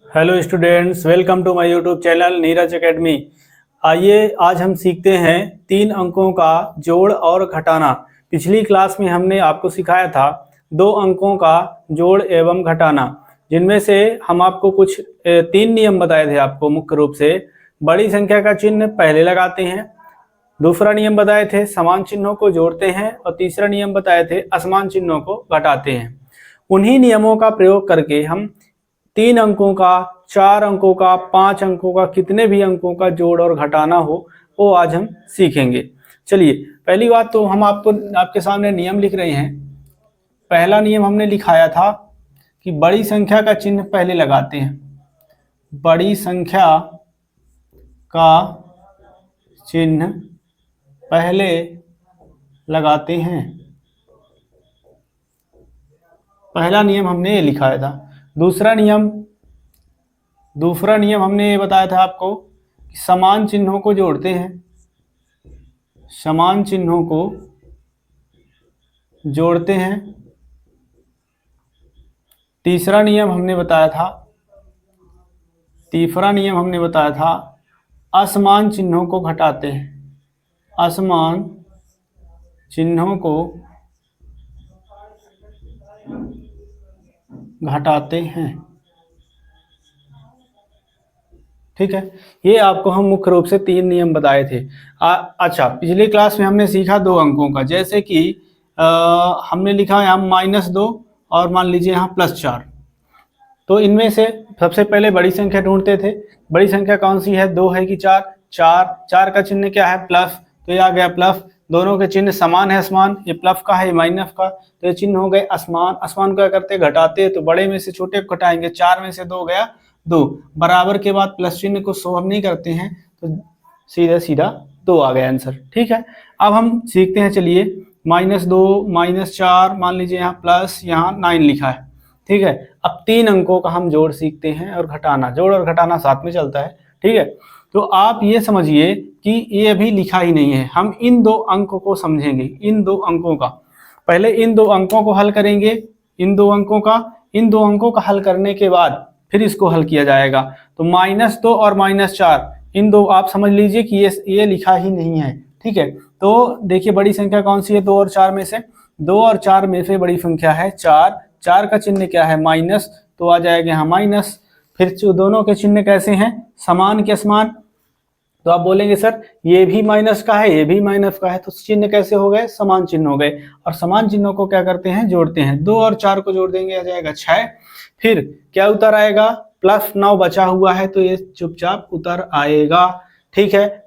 Hello students, welcome to my YouTube channel Neeraj academy. आइए आज हम सीखते हैं 3 अंकों का जोड़ और घटाना। पिछली क्लास में हमने आपको सिखाया था 2 अंकों का जोड़ एवं घटाना, जिनमें से हम आपको कुछ 3 नियम बताए थे। आपको मुख्य रूप से बड़ी संख्या का चिन्ह पहले लगाते हैं, दूसरा नियम बताए थे समान चिन्हों को जोड़ते हैं, और तीसरा नियम बताए थे असमान चिन्हों को घटाते हैं। उन्हीं नियमों का प्रयोग करके हम 3 अंकों का, 4 अंकों का, 5 अंकों का, कितने भी अंकों का जोड़ और घटाना हो वो आज हम सीखेंगे। चलिए, पहली बात तो हम आपके सामने नियम लिख रहे हैं। पहला नियम हमने लिखाया था कि बड़ी संख्या का चिन्ह पहले लगाते हैं। बड़ी संख्या का चिन्ह पहले लगाते हैं। पहला नियम हमने ये लिखाया था। दूसरा नियम हमने ये बताया था आपको कि समान चिन्हों को जोड़ते हैं। समान चिन्हों को जोड़ते हैं। तीसरा नियम हमने बताया था असमान चिन्हों को घटाते हैं। असमान चिन्हों को घटाते हैं। ठीक है, ये आपको हम मुख्य रूप से 3 नियम बताए थे। अच्छा, पिछली क्लास में हमने सीखा 2 अंकों का, जैसे कि हमने लिखा यहाँ -2 और मान लीजिए यहाँ +4। तो इनमें से सबसे पहले बड़ी संख्या ढूंढते थे। बड़ी संख्या कौन सी है, 2 है कि 4? 4 का चिन्ह क्या है, प्लस, तो ये आ गया प्लस। दोनों के चिन्ह समान है, असमान, ये प्लस का है, ये माइनस का, तो ये चिन्ह हो गए असमान। असमान क्या करते, घटाते, तो बड़े में से छोटे को घटाएंगे। 4 में से 2 गया 2, बराबर के बाद प्लस चिन्ह को शो हम नहीं करते हैं, तो सीधा सीधा 2 आ गया आंसर। ठीक है, अब हम सीखते हैं। चलिए, -2 -4, मान लीजिए यहाँ प्लस, यहाँ 9 लिखा है। ठीक है, अब 3 अंकों का हम जोड़ सीखते हैं और घटाना। जोड़ और घटाना साथ में चलता है। ठीक है, तो आप ये समझिए कि ये अभी लिखा ही नहीं है। हम इन 2 अंकों को समझेंगे। इन 2 अंकों का पहले इन 2 अंकों को हल करेंगे। इन 2 अंकों का हल करने के बाद फिर इसको हल किया जाएगा। तो -2 और -4, इन 2 आप समझ लीजिए कि ये लिखा ही नहीं है। ठीक है, तो देखिए बड़ी संख्या कौन सी है, 2 और 4 में से? 2 और 4 में से बड़ी संख्या है 4। 4 का चिन्ह क्या है, माइनस, तो आ जाएगा यहाँ माइनस। फिर दोनों के चिन्ह कैसे हैं, समान के असमान? तो आप बोलेंगे सर ये भी माइनस का है, ये भी माइनस का है, तो चिन्ह कैसे हो गए, समान चिन्ह हो गए। और समान चिन्हों को क्या करते हैं, जोड़ते हैं। 2 और 4 को जोड़ देंगे, आ जाएगा 6। फिर क्या उतर आएगा, +9 बचा हुआ है, तो ये चुपचाप उतर आएगा। ठीक है,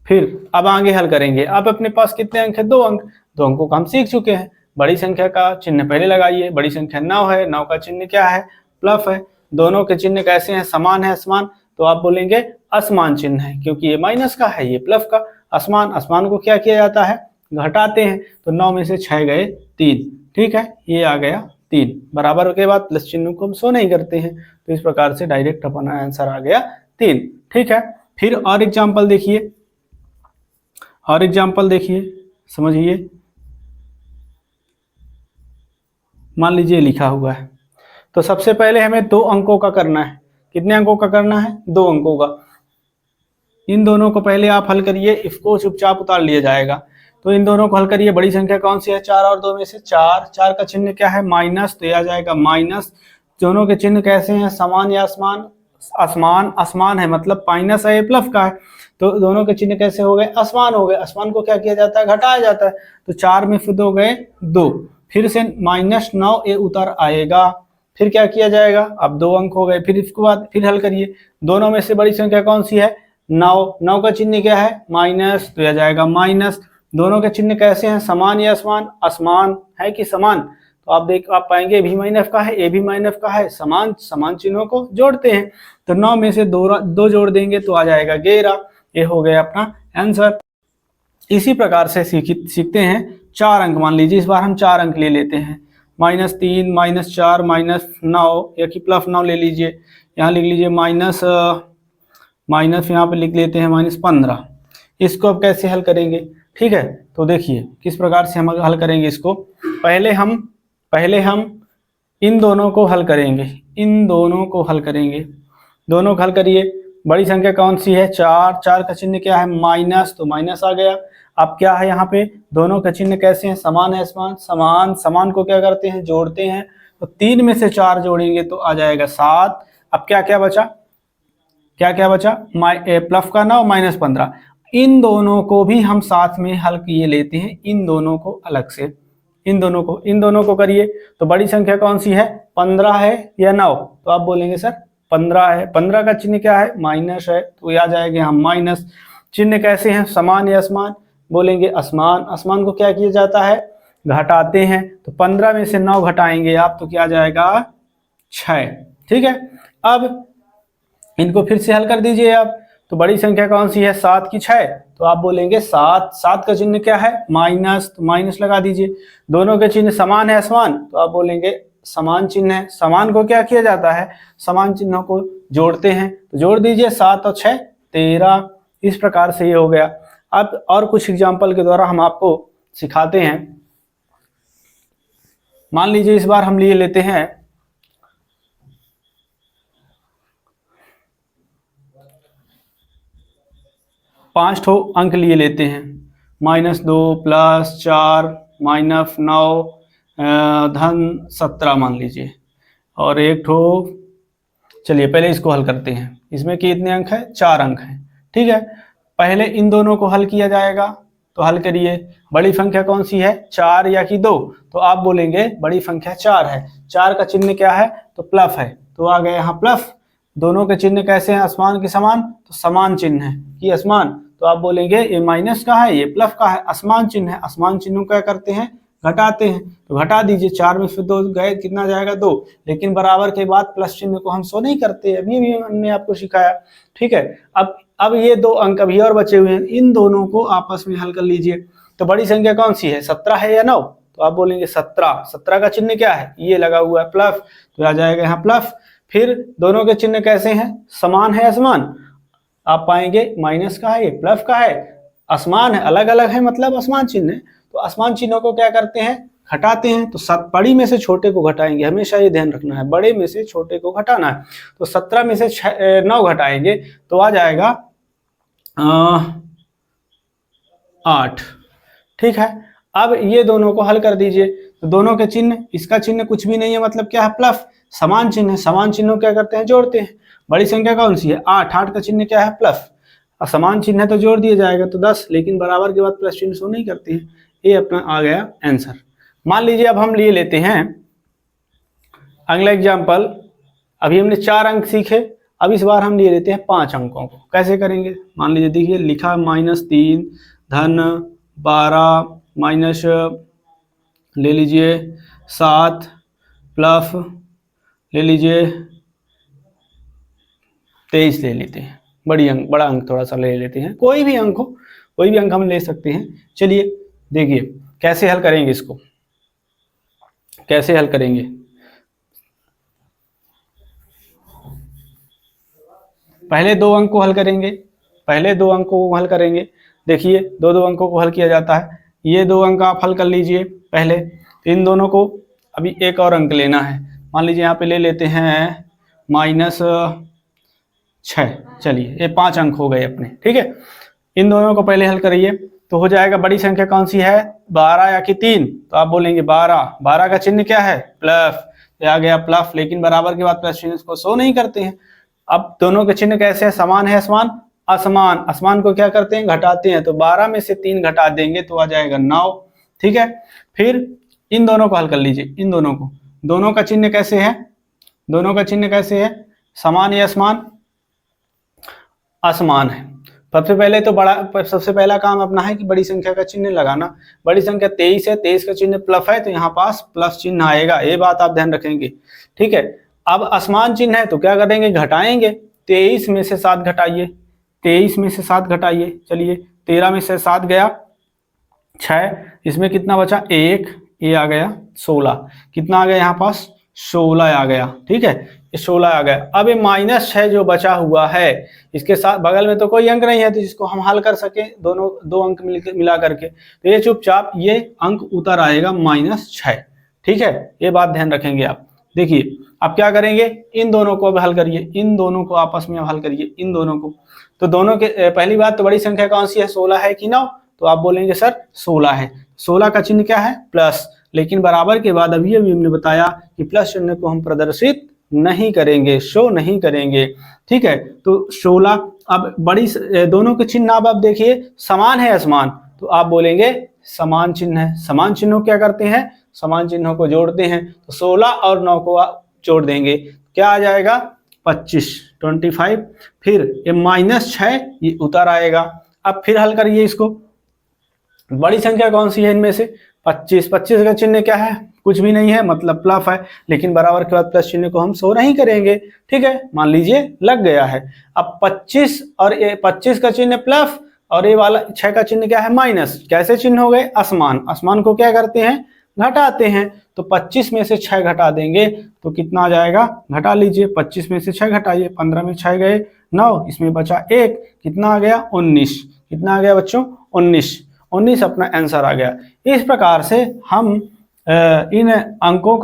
फिर अब आगे हल करेंगे। अब अपने पास कितने अंक है, 2 अंक। 2 अंकों को हम सीख चुके हैं। बड़ी संख्या का चिन्ह पहले लगाइए। बड़ी संख्या 9 है, 9 का चिन्ह क्या है, प्लस है। दोनों के चिन्ह कैसे हैं, समान है, असमान? तो आप बोलेंगे असमान चिन्ह है, क्योंकि ये माइनस का है, ये प्लस का। असमान को क्या किया जाता है, घटाते हैं। तो 9 में से 6 गए 3। ठीक है, ये आ गया 3, बराबर के बाद प्लस चिन्ह को हम शो नहीं करते हैं, तो इस प्रकार से डायरेक्ट अपना आंसर आ गया 3। ठीक है, फिर और एग्जाम्पल देखिए, समझिए। मान लीजिए लिखा हुआ है, तो सबसे पहले हमें 2 अंकों का करना है। कितने अंकों का करना है, 2 अंकों का। इन दोनों को पहले आप हल करिए, इसको चुपचाप उतार लिया जाएगा। तो इन दोनों को हल करिए। बड़ी संख्या कौन सी है, 4 और 2 में से 4। 4 का चिन्ह क्या है, माइनस, तो यह आ जाएगा माइनस। दोनों के चिन्ह कैसे हैं, समान या असमान? असमान है, मतलब माइनस है, ये प्लस का है, तो दोनों के चिन्ह कैसे हो गए, असमान हो गए। असमान को क्या किया जाता है, घटाया जाता है। तो 4 में से 2 गए 2, फिर से -9 ये उतर आएगा। फिर क्या किया जाएगा, अब 2 अंक हो गए। फिर इसके बाद फिर हल करिए। दोनों में से बड़ी संख्या कौन सी है, 9। 9 का चिन्ह क्या है, माइनस, तो यह जाएगा माइनस। दोनों के चिन्ह कैसे हैं, समान या असमान? असमान है कि समान? तो आप पाएंगे ए भी माइनस का है, ए भी माइनस का है, समान चिन्हों को जोड़ते हैं। तो 9 में से 2 जोड़ देंगे तो आ जाएगा 11। ये हो गया अपना आंसर। इसी प्रकार से सीखते हैं 4 अंक। मान लीजिए इस बार हम 4 अंक ले लेते हैं। -3 -4 -9, या कि +9 ले लीजिए। यहाँ लिख लीजिए माइनस, यहाँ पे लिख लेते हैं -15। इसको अब कैसे हल करेंगे? ठीक है, तो देखिए किस प्रकार से हम हल करेंगे इसको। पहले हम इन दोनों को हल करेंगे, इन दोनों को हल करेंगे, दोनों को हल करिए। बड़ी संख्या कौन सी है? 4, 4 का चिन्ह क्या है? माइनस, तो माइनस आ गया। अब क्या है यहाँ पे? दोनों का चिन्ह कैसे हैं? समान है, समान, समान, समान को क्या करते हैं? जोड़ते हैं। तो 3 में से 4 जोड़ेंगे तो आ जाएगा 7। अब क्या क्या बचा? क्या क्या बचा? प्लस का 9 माइनस 15। इन दोनों को भी हम साथ में हल किए लेते हैं, इन दोनों को अलग से, इन दोनों को करिए। तो बड़ी संख्या कौन सी है? 15 है या 9? तो आप बोलेंगे सर 15 है। 15 का चिन्ह क्या है? माइनस है, तो ये आ जाएगा हम माइनस। चिन्ह कैसे हैं? समान या असमान? बोलेंगे असमान। असमान को क्या किया जाता है? घटाते हैं। तो 15 में से 9 घटाएंगे आप तो क्या आ जाएगा? 6। ठीक है, अब इनको फिर से हल कर दीजिए आप। तो बड़ी संख्या कौन सी है? 7 की 6, तो आप बोलेंगे 7। 7 का चिन्ह क्या है? माइनस, तो माइनस लगा दीजिए। दोनों के चिन्ह समान है, असमान? तो आप बोलेंगे समान चिन्ह है। समान को क्या किया जाता है? समान चिन्हों को जोड़ते हैं, तो जोड़ दीजिए। 7 और 6 13। इस प्रकार से ये हो गया। अब और कुछ एग्जाम्पल के द्वारा हम आपको सिखाते हैं। मान लीजिए इस बार हम लिए लेते हैं 5 ठो अंक लिए लेते हैं। -2 +4 -9 धन 17 मान लीजिए, और एक ठो। चलिए पहले इसको हल करते हैं। इसमें कितने अंक है? 4 अंक हैं। ठीक है, पहले इन दोनों को हल किया जाएगा, तो हल करिए। बड़ी संख्या कौन सी है? 4 या कि 2? तो आप बोलेंगे बड़ी संख्या 4 है। 4 का चिन्ह क्या है? तो प्लस है, तो आ गया यहाँ प्लस। दोनों के चिन्ह कैसे हैं? असमान के समान? तो समान चिन्ह है कि असमान, तो आप बोलेंगे ये माइनस का है, ये प्लस का है, असमान चिन्ह है। असमान चिन्ह क्या करते हैं? घटाते हैं, तो घटा दीजिए। 4 में से 2 गए, कितना जाएगा? 2। लेकिन बराबर के बाद प्लस चिन्ह को हम शो नहीं करते, अभी भी हमने आपको सिखाया। ठीक है, अब ये 2 अंक अभी और बचे हुए हैं, इन दोनों को आपस में हल कर लीजिए। तो बड़ी संख्या कौन सी है? 17 है या 9? तो आप बोलेंगे 17। 17 का चिन्ह क्या है? ये लगा हुआ है प्लस, तो आ जाएगा यहाँ प्लस। फिर दोनों के चिन्ह कैसे हैं? समान है, असमान? आप पाएंगे माइनस का है, ये प्लस का है। असमान है, अलग अलग है, मतलब असमान चिन्ह है। तो असमान चिन्हों को क्या करते हैं? घटाते हैं। तो बड़ी में से छोटे को घटाएंगे, हमेशा ये ध्यान रखना है, बड़े में से छोटे को घटाना है। तो 17 में से 9 घटाएंगे तो आ जाएगा 8। ठीक है, अब ये दोनों को हल कर दीजिए। तो दोनों के चिन्ह, इसका चिन्ह कुछ भी नहीं है, मतलब क्या है? प्लस। समान चिन्ह है, समान चिन्हों क्या करते हैं? जोड़ते हैं। बड़ी संख्या कौन सी है? 8। 8 का चिन्ह क्या है? प्लस। समान चिन्ह है तो जोड़ दिया जाएगा, तो 10। लेकिन बराबर के बाद प्लस चिन्ह शो नहीं करते हैं। ये अपना आ गया आंसर। मान लीजिए अब हम लिए लेते हैं अगला एग्जाम्पल। अभी हमने 4 अंक सीखे, अब इस बार हम लिए लेते हैं 5 अंकों को। कैसे करेंगे? मान लीजिए, देखिए लिखा -3 धन 12 माइनस ले लीजिए 7 प्लस ले लीजिए 23 ले लेते हैं। बड़ा अंक थोड़ा सा ले लेते हैं, कोई भी अंक हो, कोई भी अंक हम ले सकते हैं। चलिए देखिए कैसे हल करेंगे इसको, कैसे हल करेंगे। पहले 2 अंक को हल करेंगे, पहले 2 अंकों को हल करेंगे। देखिए 2 अंकों को हल किया जाता है। ये 2 अंक आप हल कर लीजिए पहले। इन दोनों को अभी एक और अंक लेना है। मान लीजिए यहाँ पे ले लेते हैं -6। चलिए ये 5 अंक हो गए अपने। ठीक है, इन दोनों को पहले हल करिए तो हो जाएगा। बड़ी संख्या कौन सी है? 12 या कि 3? तो आप बोलेंगे 12। 12 का चिन्ह क्या है? प्लस। आ गया प्लस, लेकिन बराबर के बाद प्लस चिन्ह को शो नहीं करते हैं। अब दोनों के चिन्ह कैसे हैं? समान है, असमान? असमान। असमान को क्या करते हैं? घटाते हैं। तो 12 में से 3 घटा देंगे तो आ जाएगा 9। ठीक है, फिर इन दोनों को हल कर लीजिए, इन दोनों को। दोनों का चिन्ह कैसे है? दोनों का चिन्ह कैसे है? समान या असमान? असमान है। सबसे पहला काम अपना है कि बड़ी संख्या का चिन्ह लगाना। बड़ी संख्या 23 है, 23 का चिन्ह प्लस है, तो यहाँ पास प्लस चिन्ह आएगा, ये बात आप ध्यान रखेंगे। ठीक है, अब असमान चिन्ह है तो क्या करेंगे? घटाएंगे। 23 में से 7 घटाइए, 23 में से 7 घटाइए। चलिए 13 में से 7 गया 6, इसमें कितना बचा? 1, ये आ गया 16। कितना आ गया यहाँ पास? 16 आ गया। ठीक है, ये 16 आ गया। अब ये -6 जो बचा हुआ है, इसके साथ बगल में तो कोई अंक नहीं है, तो जिसको हम हल कर सके दोनों 2 अंक मिला करके, तो ये चुपचाप ये अंक उतर आएगा -6। ठीक है, ये बात ध्यान रखेंगे आप। देखिए अब क्या करेंगे, इन दोनों को अब हल करिए, इन दोनों को आपस में हल करिए, इन दोनों को। तो दोनों के पहली बात तो बड़ी संख्या कौन सी है, 16 है कि 9? तो आप बोलेंगे सर 16 है। 16 का चिन्ह क्या है, प्लस, लेकिन बराबर के बाद अभी हमने बताया कि प्लस चिन्ह को हम प्रदर्शित नहीं करेंगे, शो नहीं करेंगे, ठीक है। तो 16, अब बड़ी दोनों के चिन्ह आप देखिए समान है असमान, तो आप बोलेंगे समान चिन्ह है। समान चिन्हों क्या करते हैं, समान चिन्हों को जोड़ते हैं। तो 16 और 9 को जोड़ देंगे, क्या आ जाएगा 25, 25। फिर ये -6 ये उतर आएगा। अब फिर हल करिए इसको, बड़ी संख्या कौन सी है इनमें से, 25। 25 का चिन्ह क्या है, कुछ भी नहीं है, मतलब प्लस है, लेकिन बराबर के बाद प्लस चिन्ह को हम शो नहीं करेंगे, ठीक है। मान लीजिए लग गया है। अब 25 और ये 25 का चिन्ह प्लस और ये वाला 6 का चिन्ह क्या है, माइनस। कैसे चिन्ह हो गए, असमान। असमान को क्या करते हैं, घटाते हैं। तो 25 में से 6 घटा देंगे तो कितना आ जाएगा, घटा लीजिए, 25 में से 6 घटाइए, 15 में 6 गए 9, इसमें बचा 1, कितना आ गया 19। कितना आ गया बच्चों, 19 अपना आंसर आ गया। इस प्रकार से हम इन अंकों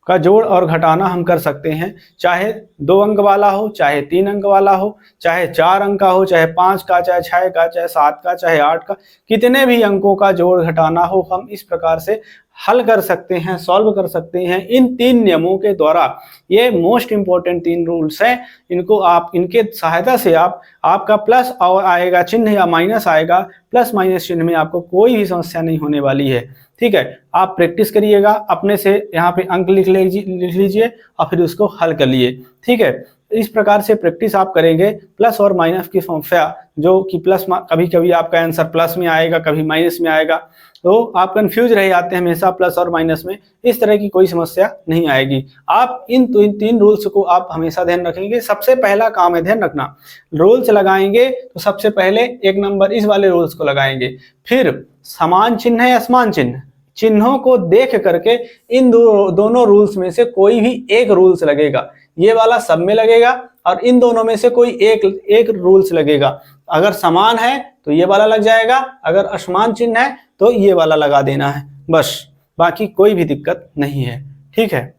का जोड़ और घटाना हम कर सकते हैं, चाहे 2 अंक वाला हो, चाहे 3 अंक वाला हो, चाहे 4 अंक का हो, चाहे 5 का, चाहे 6 का, चाहे 7 का, चाहे 8 का, कितने भी अंकों का जोड़ घटाना हो हम इस प्रकार से हल कर सकते हैं, सॉल्व कर सकते हैं इन 3 नियमों के द्वारा। ये मोस्ट इंपॉर्टेंट 3 रूल्स हैं, इनको आप, इनके सहायता से आपका प्लस और आएगा चिन्ह या माइनस आएगा, प्लस माइनस चिन्ह में आपको कोई भी समस्या नहीं होने वाली है, ठीक है। आप प्रैक्टिस करिएगा, अपने से यहाँ पे अंक लिख लीजिए और फिर उसको हल कर लिए, ठीक है। इस प्रकार से प्रैक्टिस आप करेंगे, प्लस और माइनस की समस्या, जो कि प्लस कभी कभी आपका आंसर प्लस में आएगा, कभी माइनस में आएगा, तो आप कंफ्यूज रह जाते हैं हमेशा प्लस और माइनस में। इस तरह की कोई समस्या नहीं आएगी। आप इन 3 रूल्स को आप हमेशा ध्यान रखेंगे। सबसे पहला काम है ध्यान रखना, रूल्स लगाएंगे तो सबसे पहले 1 नंबर इस वाले रूल्स को लगाएंगे, फिर समान चिन्ह है असमान चिन्ह, चिन्हों को देख करके इन दोनों रूल्स में से कोई भी एक रूल्स लगेगा। ये वाला सब में लगेगा और इन दोनों में से कोई एक रूल्स लगेगा। अगर समान है तो ये वाला लग जाएगा, अगर असमान चिन्ह है तो ये वाला लगा देना है, बस, बाकी कोई भी दिक्कत नहीं है, ठीक है।